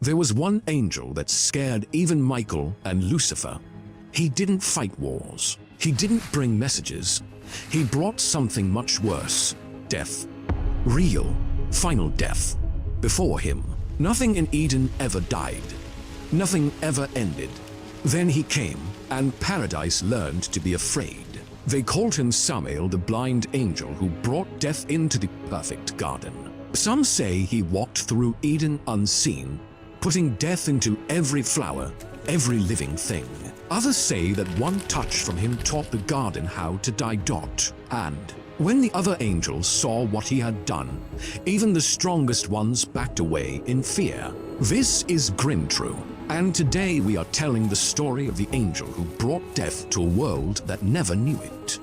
There was one angel that scared even Michael and Lucifer. He didn't fight wars. He didn't bring messages. He brought something much worse: death. Real, final death. Before him, nothing in Eden ever died. Nothing ever ended. Then he came, and paradise learned to be afraid. They called him Samael, the blind angel who brought death into the perfect garden. Some say he walked through Eden unseen, putting death into every flower, every living thing. Others say that one touch from him taught the garden how to die. And when the other angels saw what he had done, even the strongest ones backed away in fear. This is Grimtru, and today we are telling the story of the angel who brought death to a world that never knew it.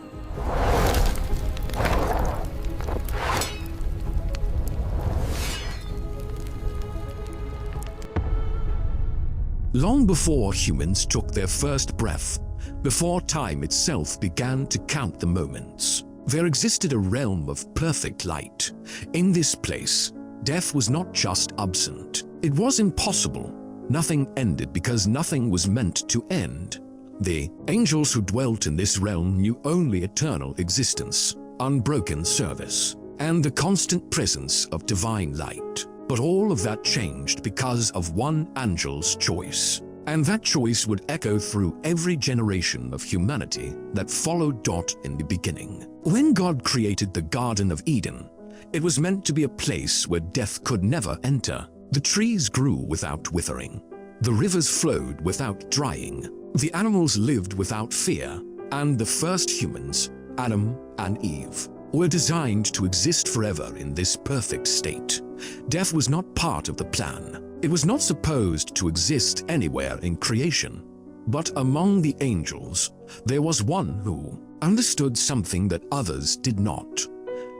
Long before humans took their first breath, before time itself began to count the moments, there existed a realm of perfect light. In this place, death was not just absent. It was impossible. Nothing ended because nothing was meant to end. The angels who dwelt in this realm knew only eternal existence, unbroken service, and the constant presence of divine light. But all of that changed because of one angel's choice. And that choice would echo through every generation of humanity that followed in the beginning. When God created the Garden of Eden, it was meant to be a place where death could never enter. The trees grew without withering. The rivers flowed without drying. The animals lived without fear. And the first humans, Adam and Eve, were designed to exist forever in this perfect state. Death was not part of the plan. It was not supposed to exist anywhere in creation. But among the angels, there was one who understood something that others did not.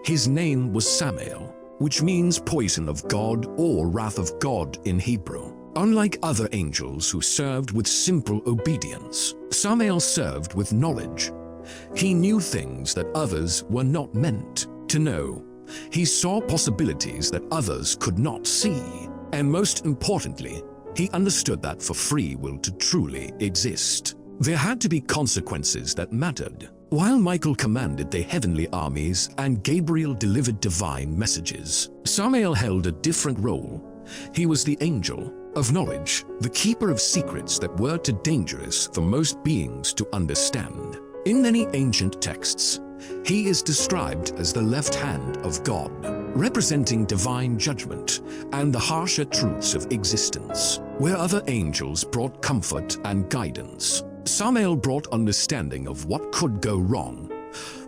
His name was Samael, which means poison of God or wrath of God in Hebrew. Unlike other angels who served with simple obedience, Samael served with knowledge. He knew things that others were not meant to know. He saw possibilities that others could not see. And most importantly, he understood that for free will to truly exist, there had to be consequences that mattered. While Michael commanded the heavenly armies and Gabriel delivered divine messages, Samael held a different role. He was the angel of knowledge, the keeper of secrets that were too dangerous for most beings to understand. In many ancient texts, he is described as the left hand of God, representing divine judgment and the harsher truths of existence. Where other angels brought comfort and guidance, Samael brought understanding of what could go wrong.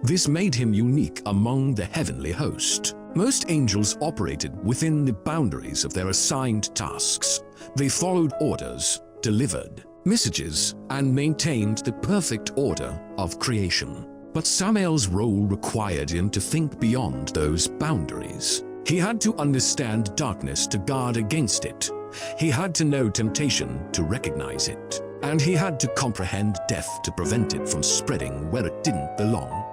This made him unique among the heavenly host. Most angels operated within the boundaries of their assigned tasks. They followed orders, delivered messages, and maintained the perfect order of creation. But Samael's role required him to think beyond those boundaries. He had to understand darkness to guard against it. He had to know temptation to recognize it. And he had to comprehend death to prevent it from spreading where it didn't belong.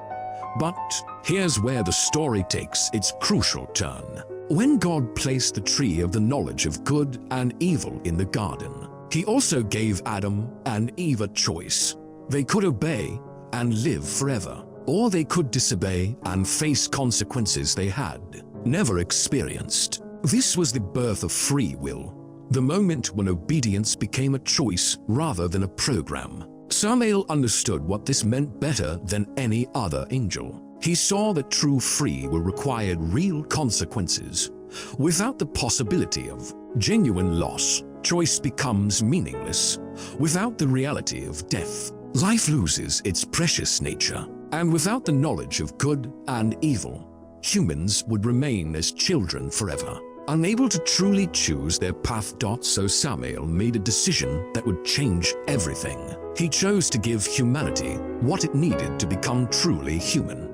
But here's where the story takes its crucial turn. When God placed the tree of the knowledge of good and evil in the garden, he also gave Adam and Eve a choice. They could obey and live forever, or they could disobey and face consequences they had never experienced. This was the birth of free will, the moment when obedience became a choice rather than a program. Samael understood what this meant better than any other angel. He saw that true free will required real consequences. Without the possibility of genuine loss, choice becomes meaningless. Without the reality of death, life loses its precious nature. And without the knowledge of good and evil, humans would remain as children forever, unable to truly choose their path. So Samael made a decision that would change everything. He chose to give humanity what it needed to become truly human.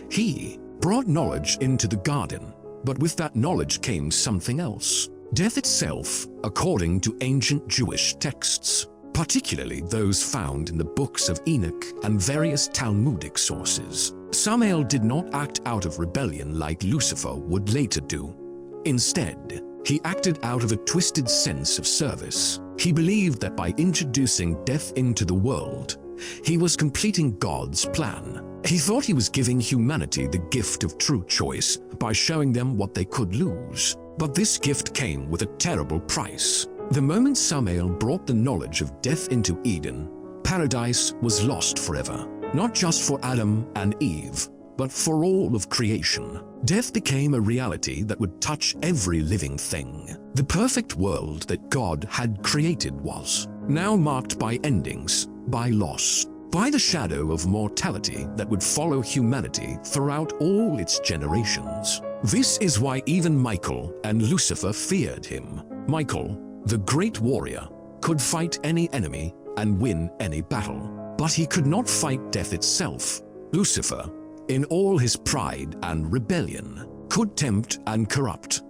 He brought knowledge into the garden, but with that knowledge came something else. Death itself, according to ancient Jewish texts, particularly those found in the Books of Enoch and various Talmudic sources. Samael did not act out of rebellion like Lucifer would later do. Instead, He acted out of a twisted sense of service. He believed that by introducing death into the world, he was completing God's plan. He thought he was giving humanity the gift of true choice by showing them what they could lose. But this gift came with a terrible price. The moment Samael brought the knowledge of death into Eden, paradise was lost forever. Not just for Adam and Eve, but for all of creation. Death became a reality that would touch every living thing. The perfect world that God had created was now marked by endings, by loss, by the shadow of mortality that would follow humanity throughout all its generations. This is why even Michael and Lucifer feared him. Michael, the great warrior, could fight any enemy and win any battle, but he could not fight death itself. Lucifer, in all his pride and rebellion, could tempt and corrupt,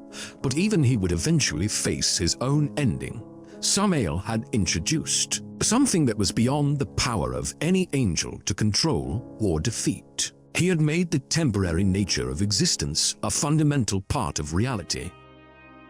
but even he would eventually face his own ending. Samael had introduced something that was beyond the power of any angel to control or defeat. He had made the temporary nature of existence a fundamental part of reality.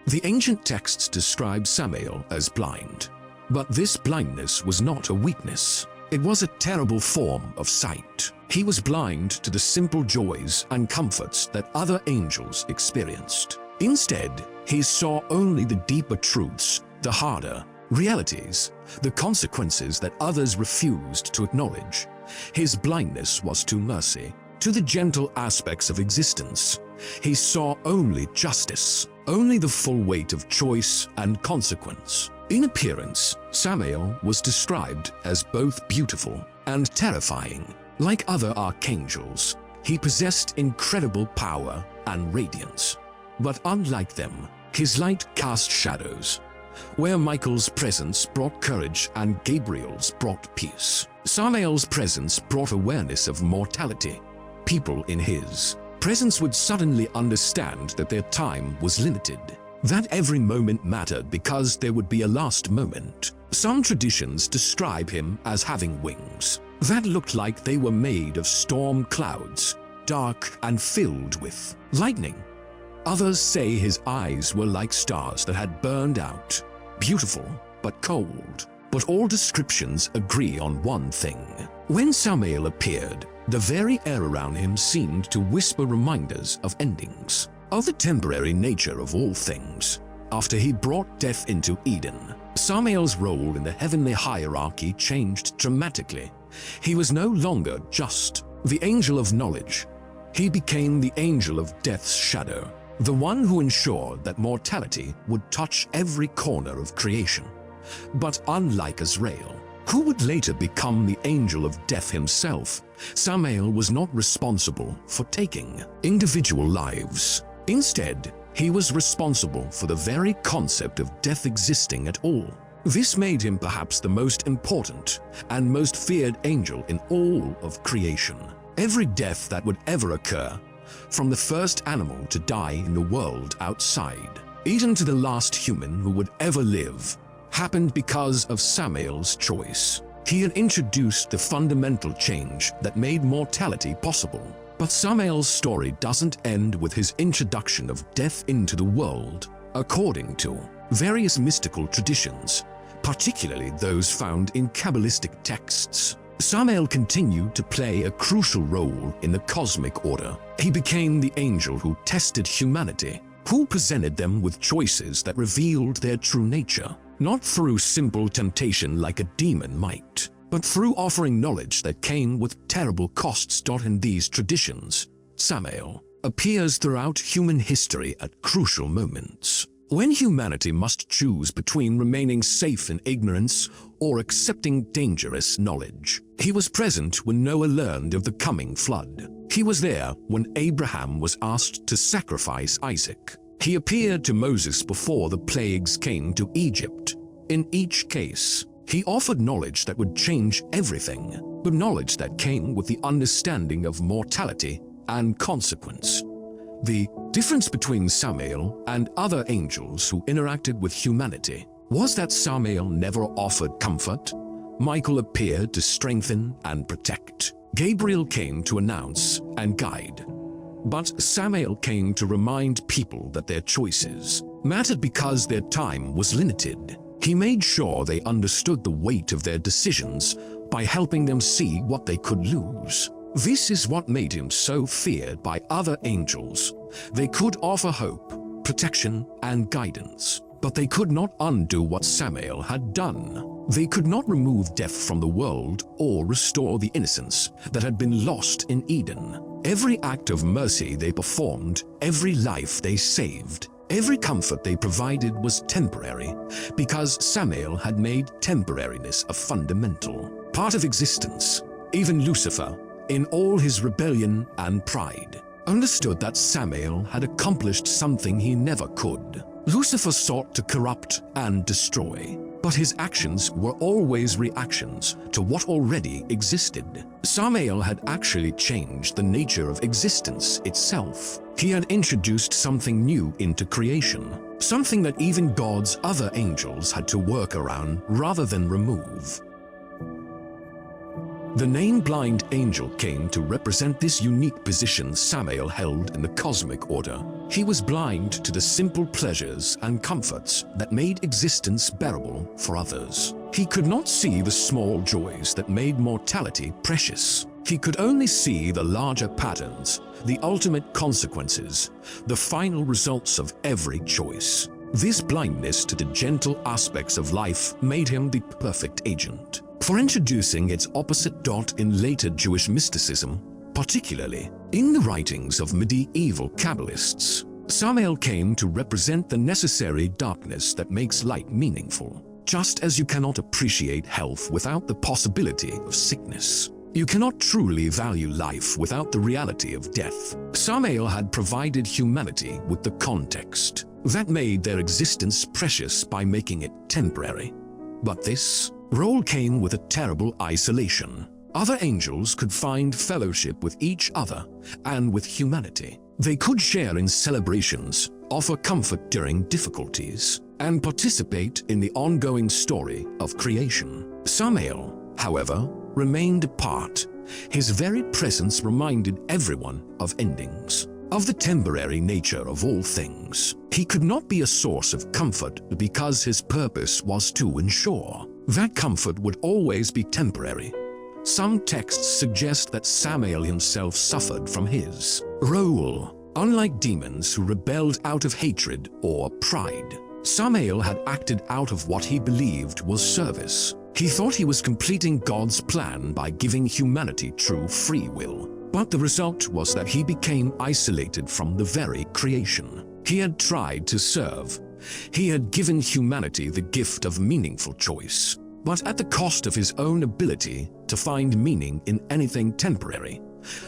The ancient texts describe Samael as blind, but this blindness was not a weakness. It was a terrible form of sight. He was blind to the simple joys and comforts that other angels experienced. Instead, he saw only the deeper truths, the harder realities, the consequences that others refused to acknowledge. His blindness was to mercy, to the gentle aspects of existence. He saw only justice, only the full weight of choice and consequence. In appearance, Samael was described as both beautiful and terrifying. Like other archangels, he possessed incredible power and radiance. But unlike them, his light cast shadows. Where Michael's presence brought courage and Gabriel's brought peace, Samael's presence brought awareness of mortality. People in his presence would suddenly understand that their time was limited, that every moment mattered because there would be a last moment. Some traditions describe him as having wings that looked like they were made of storm clouds, dark and filled with lightning. Others say his eyes were like stars that had burned out, beautiful but cold. But all descriptions agree on one thing. When Samael appeared, the very air around him seemed to whisper reminders of endings, of the temporary nature of all things. After he brought death into Eden, Samael's role in the heavenly hierarchy changed dramatically. He was no longer just the angel of knowledge. He became the angel of death's shadow, the one who ensured that mortality would touch every corner of creation. But unlike Azrael, who would later become the angel of death himself, Samael was not responsible for taking individual lives. Instead, he was responsible for the very concept of death existing at all. This made him perhaps the most important and most feared angel in all of creation. Every death that would ever occur, from the first animal to die in the world outside, even to the last human who would ever live, happened because of Samael's choice. He had introduced the fundamental change that made mortality possible. But Samael's story doesn't end with his introduction of death into the world. According to various mystical traditions, particularly those found in Kabbalistic texts, Samael continued to play a crucial role in the cosmic order. He became the angel who tested humanity, who presented them with choices that revealed their true nature, not through simple temptation like a demon might, but through offering knowledge that came with terrible costs. In these traditions, Samael appears throughout human history at crucial moments. When humanity must choose between remaining safe in ignorance or accepting dangerous knowledge, he was present when Noah learned of the coming flood. He was there when Abraham was asked to sacrifice Isaac. He appeared to Moses before the plagues came to Egypt. In each case, he offered knowledge that would change everything, but knowledge that came with the understanding of mortality and consequence. The difference between Samael and other angels who interacted with humanity was that Samael never offered comfort. Michael appeared to strengthen and protect. Gabriel came to announce and guide. But Samael came to remind people that their choices mattered because their time was limited. He made sure they understood the weight of their decisions by helping them see what they could lose. This is what made him so feared by other angels. They could offer hope, protection, and guidance, but they could not undo what Samael had done. They could not remove death from the world or restore the innocence that had been lost in Eden. Every act of mercy they performed, every life they saved, every comfort they provided was temporary, because Samael had made temporariness a fundamental part of existence. Even Lucifer, in all his rebellion and pride, understood that Samael had accomplished something he never could. Lucifer sought to corrupt and destroy, but his actions were always reactions to what already existed. Samael had actually changed the nature of existence itself. He had introduced something new into creation, something that even God's other angels had to work around rather than remove. The name Blind Angel came to represent this unique position Samael held in the cosmic order. He was blind to the simple pleasures and comforts that made existence bearable for others. He could not see the small joys that made mortality precious. He could only see the larger patterns, the ultimate consequences, the final results of every choice. This blindness to the gentle aspects of life made him the perfect agent for introducing its opposite in later Jewish mysticism, particularly in the writings of medieval Kabbalists. Samael came to represent the necessary darkness that makes light meaningful. Just as you cannot appreciate health without the possibility of sickness, you cannot truly value life without the reality of death. Samael had provided humanity with the context that made their existence precious by making it temporary. But this role came with a terrible isolation. Other angels could find fellowship with each other and with humanity. They could share in celebrations, offer comfort during difficulties, and participate in the ongoing story of creation. Samael, however, remained apart. His very presence reminded everyone of endings, of the temporary nature of all things. He could not be a source of comfort because his purpose was to ensure that comfort would always be temporary. Some texts suggest that Samael himself suffered from his role. Unlike demons who rebelled out of hatred or pride, Samael had acted out of what he believed was service. He thought he was completing God's plan by giving humanity true free will. But the result was that he became isolated from the very creation he had tried to serve. He had given humanity the gift of meaningful choice, but at the cost of his own ability to find meaning in anything temporary.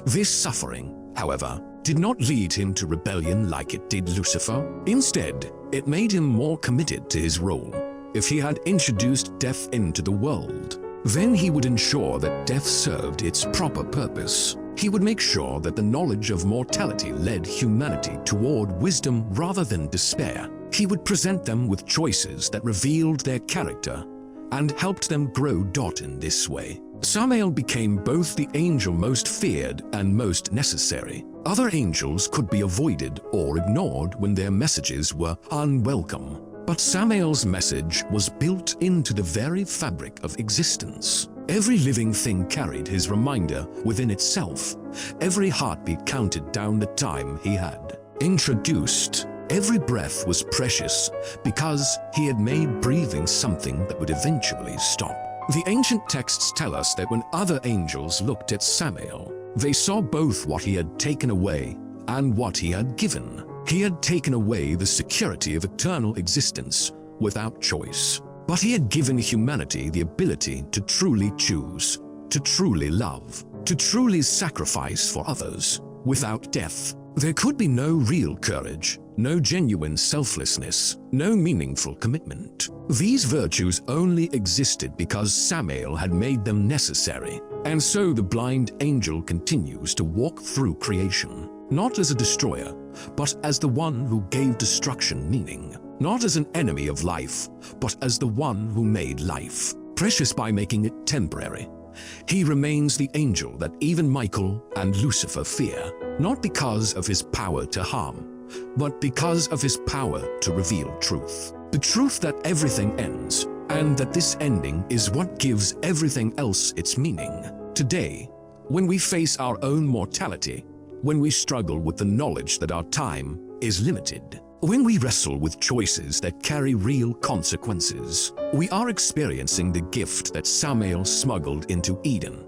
This suffering, however, did not lead him to rebellion like it did Lucifer. Instead, it made him more committed to his role. If he had introduced death into the world, then he would ensure that death served its proper purpose. He would make sure that the knowledge of mortality led humanity toward wisdom rather than despair. He would present them with choices that revealed their character and helped them grow. In this way, Samael became both the angel most feared and most necessary. Other angels could be avoided or ignored when their messages were unwelcome, but Samael's message was built into the very fabric of existence. Every living thing carried his reminder within itself. Every heartbeat counted down the time he had introduced. Every breath was precious because he had made breathing something that would eventually stop. The ancient texts tell us that when other angels looked at Samael, they saw both what he had taken away and what he had given. He had taken away the security of eternal existence without choice, but he had given humanity the ability to truly choose, to truly love, to truly sacrifice for others. Without death, there could be no real courage, no genuine selflessness, no meaningful commitment. These virtues only existed because Samael had made them necessary. And so the blind angel continues to walk through creation, not as a destroyer, but as the one who gave destruction meaning. Not as an enemy of life, but as the one who made life precious by making it temporary. He remains the angel that even Michael and Lucifer fear, not because of his power to harm, but because of his power to reveal truth. The truth that everything ends, and that this ending is what gives everything else its meaning. Today, when we face our own mortality, when we struggle with the knowledge that our time is limited, when we wrestle with choices that carry real consequences, we are experiencing the gift that Samael smuggled into Eden.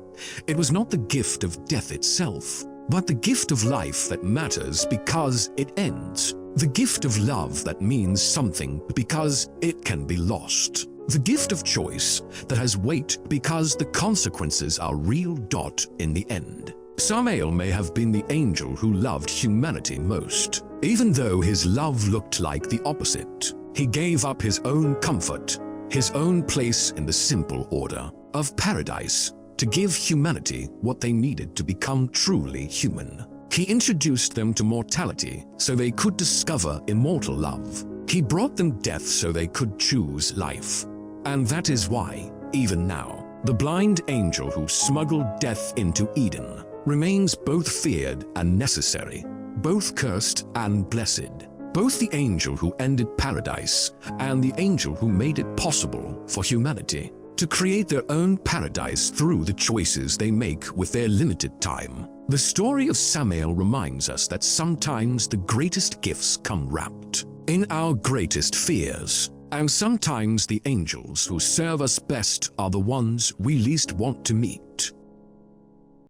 It was not the gift of death itself, but the gift of life that matters because it ends. The gift of love that means something because it can be lost. The gift of choice that has weight because the consequences are real. In the end, Samael may have been the angel who loved humanity most. Even though his love looked like the opposite, he gave up his own comfort, his own place in the simple order of paradise, to give humanity what they needed to become truly human. He introduced them to mortality so they could discover immortal love. He brought them death so they could choose life. And that is why, even now, the blind angel who smuggled death into Eden remains both feared and necessary, both cursed and blessed, both the angel who ended paradise and the angel who made it possible for humanity to create their own paradise through the choices they make with their limited time. The story of Samael reminds us that sometimes the greatest gifts come wrapped in our greatest fears, and sometimes the angels who serve us best are the ones we least want to meet.